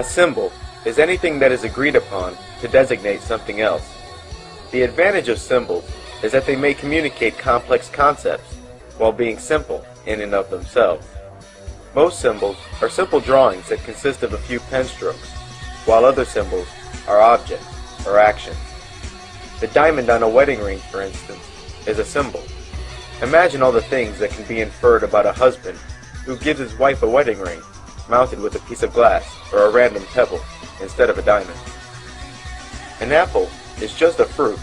A symbol is anything that is agreed upon to designate something else. The advantage of symbols is that they may communicate complex concepts while being simple in and of themselves. Most symbols are simple drawings that consist of a few pen strokes, while other symbols are objects or actions. The diamond on a wedding ring, for instance, is a symbol. Imagine all the things that can be inferred about a husband who gives his wife a wedding ring mounted with a piece of glass or a random pebble instead of a diamond. An apple is just a fruit,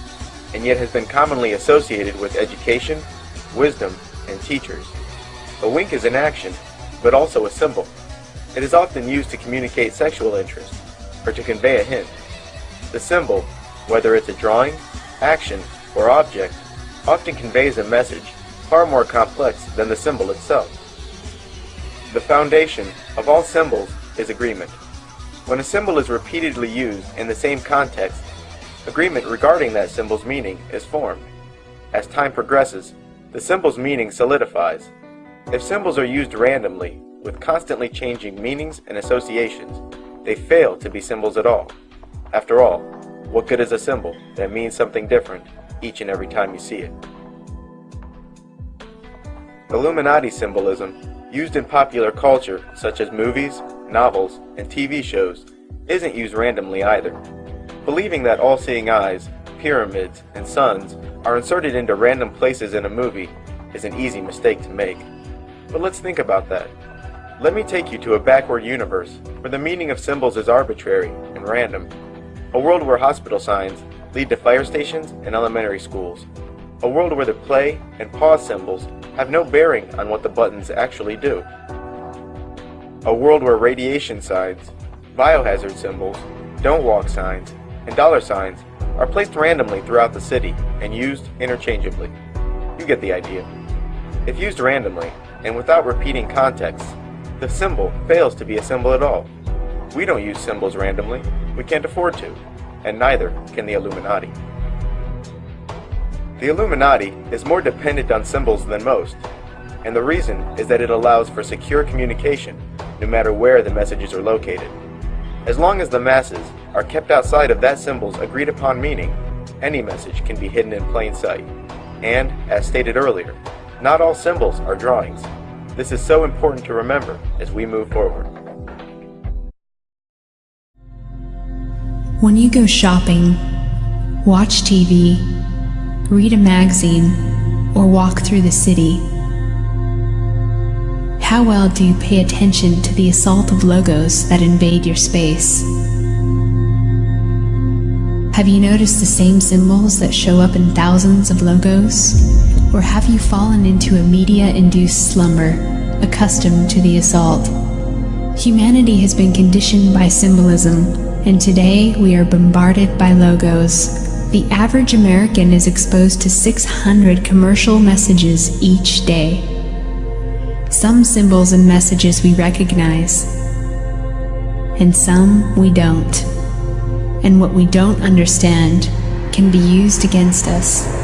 and yet has been commonly associated with education, wisdom, and teachers. A wink is an action, but also a symbol. It is often used to communicate sexual interest or to convey a hint. The symbol, whether it's a drawing, action, or object, often conveys a message far more complex than the symbol itself. The foundation of all symbols is agreement. When a symbol is repeatedly used in the same context, agreement regarding that symbol's meaning is formed. As time progresses, the symbol's meaning solidifies. If symbols are used randomly, with constantly changing meanings and associations, they fail to be symbols at all. After all, what good is a symbol that means something different each and every time you see it? Illuminati symbolism, used in popular culture such as movies, novels, and TV shows, isn't used randomly either. Believing that all-seeing eyes, pyramids, and suns are inserted into random places in a movie is an easy mistake to make. But let's think about that. Let me take you to a backward universe where the meaning of symbols is arbitrary and random. A world where hospital signs lead to fire stations and elementary schools. A world where the play and pause symbols have no bearing on what the buttons actually do. A world where radiation signs, biohazard symbols, don't walk signs, and dollar signs are placed randomly throughout the city and used interchangeably. You get the idea. If used randomly and without repeating context, the symbol fails to be a symbol at all. We don't use symbols randomly. We can't afford to, and neither can the Illuminati. The Illuminati is more dependent on symbols than most, and the reason is that it allows for secure communication no matter where the messages are located. As long as the masses are kept outside of that symbol's agreed upon meaning, any message can be hidden in plain sight. And, as stated earlier, not all symbols are drawings. This is so important to remember as we move forward. When you go shopping, watch TV, read a magazine, or walk through the city, how well do you pay attention to the assault of logos that invade your space? Have you noticed the same symbols that show up in thousands of logos? Or have you fallen into a media-induced slumber, accustomed to the assault? Humanity has been conditioned by symbolism, and today we are bombarded by logos. The average American is exposed to 600 commercial messages each day. Some symbols and messages we recognize, and some we don't. And what we don't understand can be used against us.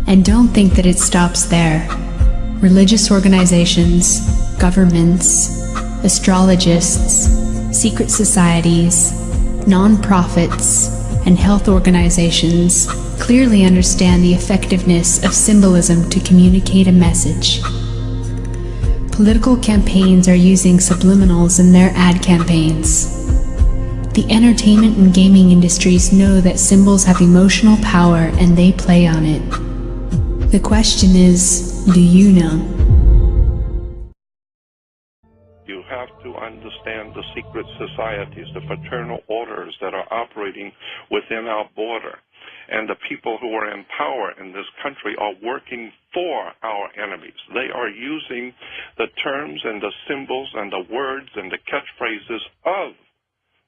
And don't think that it stops there. Religious organizations, governments, astrologists, secret societies, non-profits, and health organizations clearly understand the effectiveness of symbolism to communicate a message. Political campaigns are using subliminals in their ad campaigns. The entertainment and gaming industries know that symbols have emotional power and they play on it. The question is, do you know? You have to understand the secret societies, the fraternal orders that are operating within our border. And the people who are in power in this country are working for our enemies. They are using the terms and the symbols and the words and the catchphrases of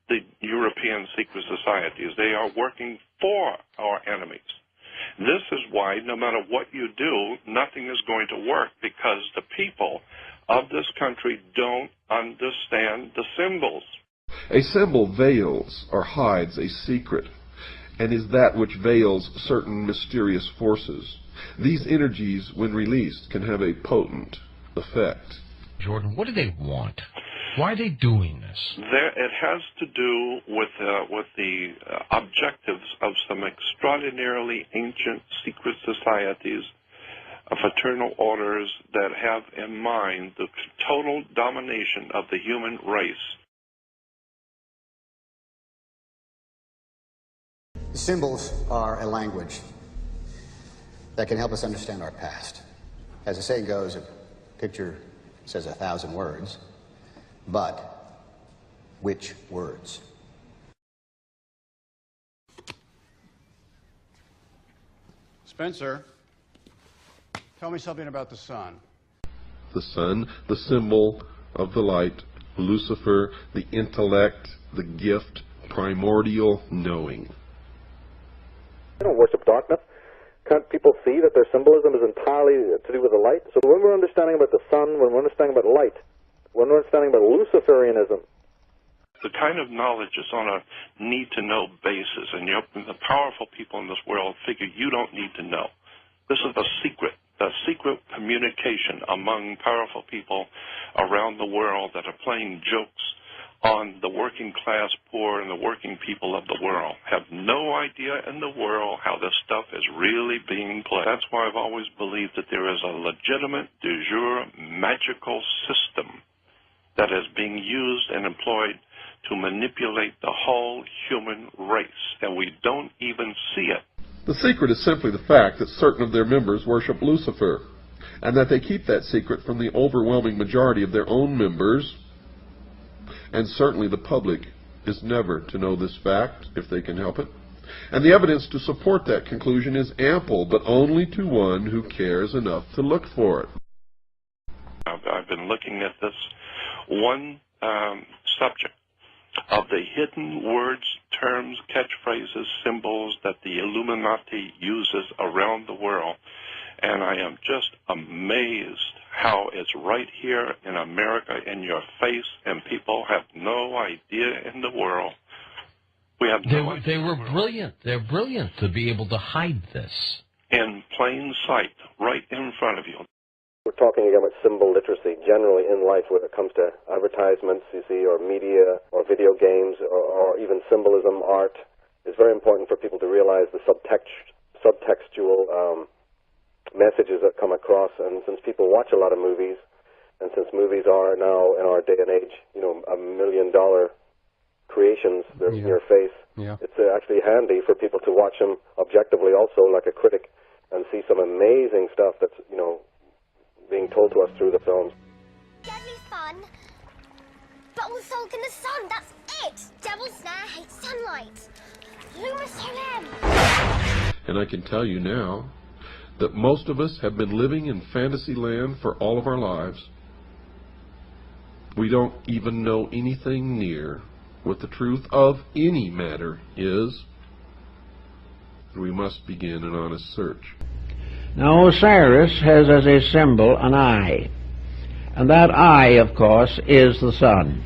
the European secret societies. They are working for our enemies. This is why no matter what you do, nothing is going to work, because the people of this country don't understand the symbols. A symbol veils or hides a secret, and is that which veils certain mysterious forces. These energies, when released, can have a potent effect. Jordan, what do they want? Why are they doing this? It has to do with the objectives of some extraordinarily ancient secret societies, fraternal orders that have in mind the total domination of the human race. Symbols are a language that can help us understand our past. As the saying goes, a picture says 1,000 words, but which words? Spencer, tell me something about the sun. The sun, the symbol of the light, Lucifer, the intellect, the gift, primordial knowing. They don't worship darkness. Can't people see that their symbolism is entirely to do with the light? So when we're understanding about the sun, when we're understanding about light, when we're understanding about Luciferianism, the kind of knowledge is on a need-to-know basis, and the powerful people in this world figure you don't need to know. This is the secret communication among powerful people around the world that are playing jokes on the working class poor and the working people of the world. Have no idea in the world how this stuff is really being played. That's why I've always believed that there is a legitimate, de jure, magical system that is being used and employed to manipulate the whole human race, and we don't even see it. The secret is simply the fact that certain of their members worship Lucifer, and that they keep that secret from the overwhelming majority of their own members. And certainly the public is never to know this fact, if they can help it. And the evidence to support that conclusion is ample, but only to one who cares enough to look for it. I've been looking at this one subject of the hidden words, terms, catchphrases, symbols that the Illuminati uses around the world, and I am just amazed how it's right here in America in your face, and people have no idea in the world. We have no idea. They were brilliant. They're brilliant to be able to hide this. In plain sight, right in front of you. we're talking again about symbol literacy generally in life when it comes to advertisements, you see, or media, or video games, or even symbolism, art. It's very important for people to realize the subtextual messages that come across. And since people watch a lot of movies, and since movies are now, in our day and age, you know, $1 million creations, they're in your face, it's actually handy for people to watch them objectively also, like a critic, and see some amazing stuff that's, you know, being told to us through the films. Deadly fun, but also in the sun, that's it! Devil's Snare hates sunlight. Luma Solem! And I can tell you now that most of us have been living in fantasy land for all of our lives. We don't even know anything near what the truth of any matter is. We must begin an honest search. Now Osiris has as a symbol an eye, and that eye, of course, is the sun.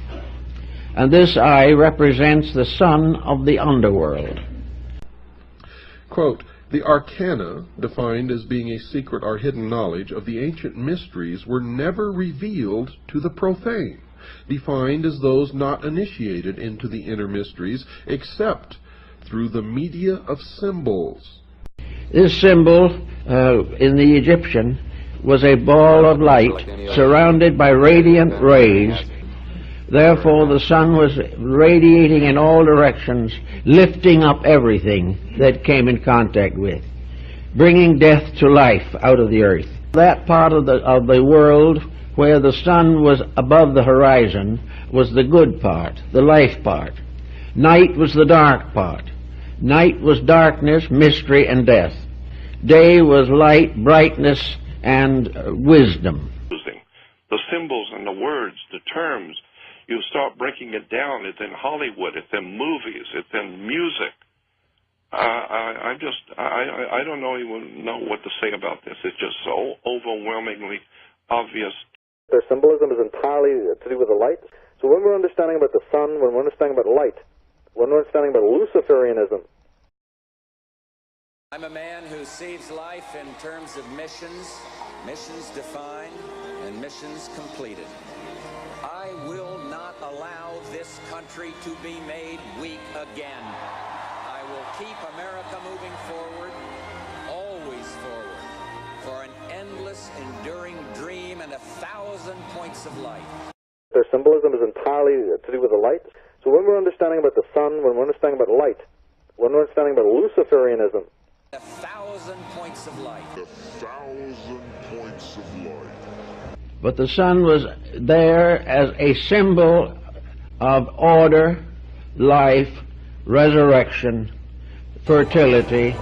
And this eye represents the sun of the underworld. Quote, the arcana, defined as being a secret or hidden knowledge of the ancient mysteries, were never revealed to the profane, defined as those not initiated into the inner mysteries except through the media of symbols. This symbol in the Egyptian was a ball of light surrounded by radiant rays. Therefore the sun was radiating in all directions, lifting up everything that came in contact with, bringing death to life out of the earth. That part of the world where the sun was above the horizon was the good part, the life part. Night was the dark part. Night was darkness, mystery, and death. Day was light, brightness, and wisdom. The symbols and the words, the terms, you start breaking it down. It's in Hollywood, it's in movies, it's in music. I don't even know what to say about this. It's just so overwhelmingly obvious. Their symbolism is entirely to do with the light. So when we're understanding about the sun, when we're understanding about light, when we're understanding about Luciferianism. I'm a man who sees life in terms of missions, missions defined, and missions completed. I will not allow this country to be made weak again. I will keep America moving forward, always forward, for an endless, enduring dream and 1,000 points of light. Their symbolism is entirely to do with the light. So when we're understanding about the sun, when we're understanding about light, when we're understanding about Luciferianism, 1,000 points of light. 1,000 points of light. But the sun was there as a symbol of order, life, resurrection, fertility,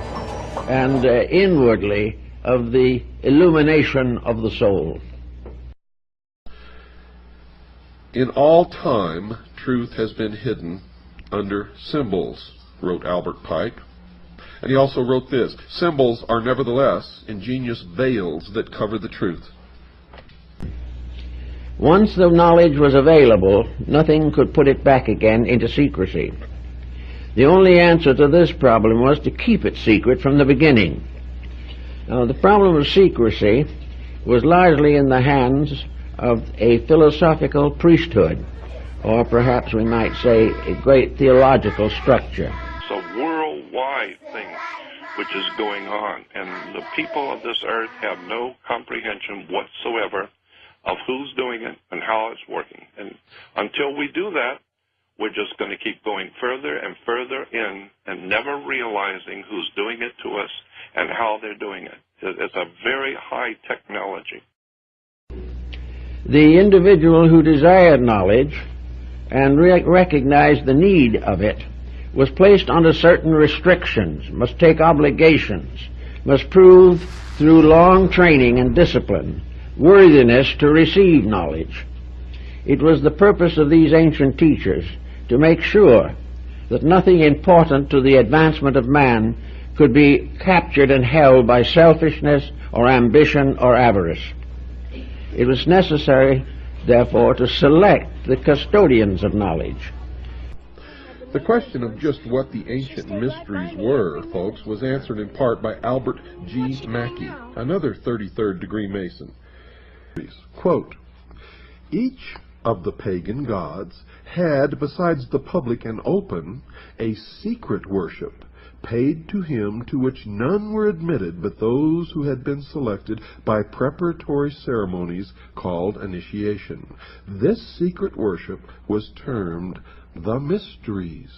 and inwardly of the illumination of the soul. In all time, truth has been hidden under symbols, wrote Albert Pike. And he also wrote this: symbols are nevertheless ingenious veils that cover the truth. Once the knowledge was available, nothing could put it back again into secrecy. The only answer to this problem was to keep it secret from the beginning. Now, the problem of secrecy was largely in the hands of a philosophical priesthood, or perhaps we might say a great theological structure. It's a worldwide thing which is going on, and the people of this earth have no comprehension whatsoever of who's doing it and how it's working. And until we do that, we're just going to keep going further and further in and never realizing who's doing it to us and how they're doing it. It's a very high technology. The individual who desired knowledge and recognized the need of it was placed under certain restrictions, must take obligations, must prove through long training and discipline worthiness to receive knowledge. It was the purpose of these ancient teachers to make sure that nothing important to the advancement of man could be captured and held by selfishness or ambition or avarice. It was necessary, therefore, to select the custodians of knowledge. The question of just what the ancient mysteries were, folks, was answered in part by Albert G. Mackey, another 33rd degree Mason. Quote, each of the pagan gods had, besides the public and open, a secret worship paid to him, to which none were admitted but those who had been selected by preparatory ceremonies called initiation. This secret worship was termed the mysteries.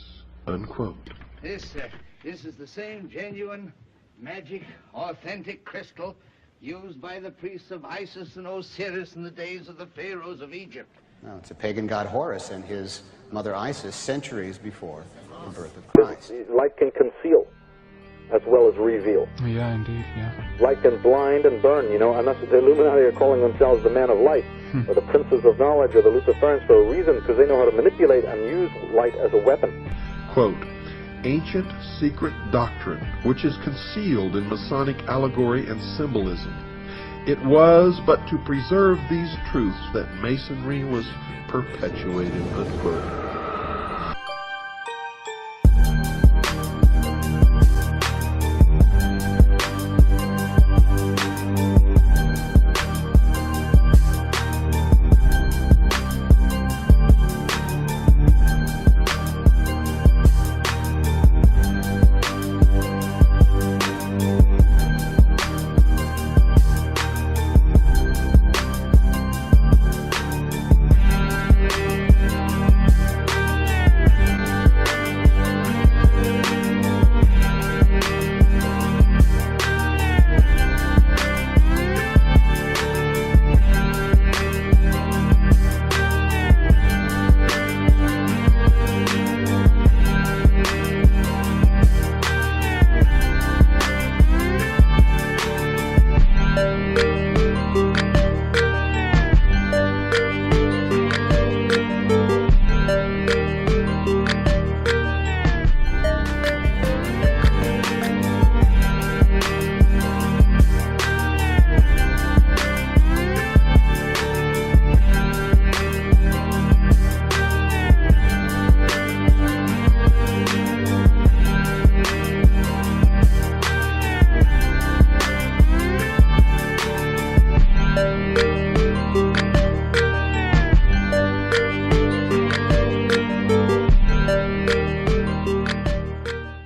Unquote. This is the same genuine, magic, authentic crystal used by the priests of Isis and Osiris in the days of the pharaohs of Egypt. No, it's a pagan god Horus and his mother Isis centuries before the birth of Christ. Light can conceal as well as reveal. Yeah, indeed, yeah. Light can blind and burn, you know, and that's what the Illuminati are calling themselves the men of light, or the princes of knowledge, or the Luciferians, for a reason, because they know how to manipulate and use light as a weapon. Quote, ancient secret doctrine, which is concealed in Masonic allegory and symbolism. It was but to preserve these truths that Masonry was perpetuated, unquote.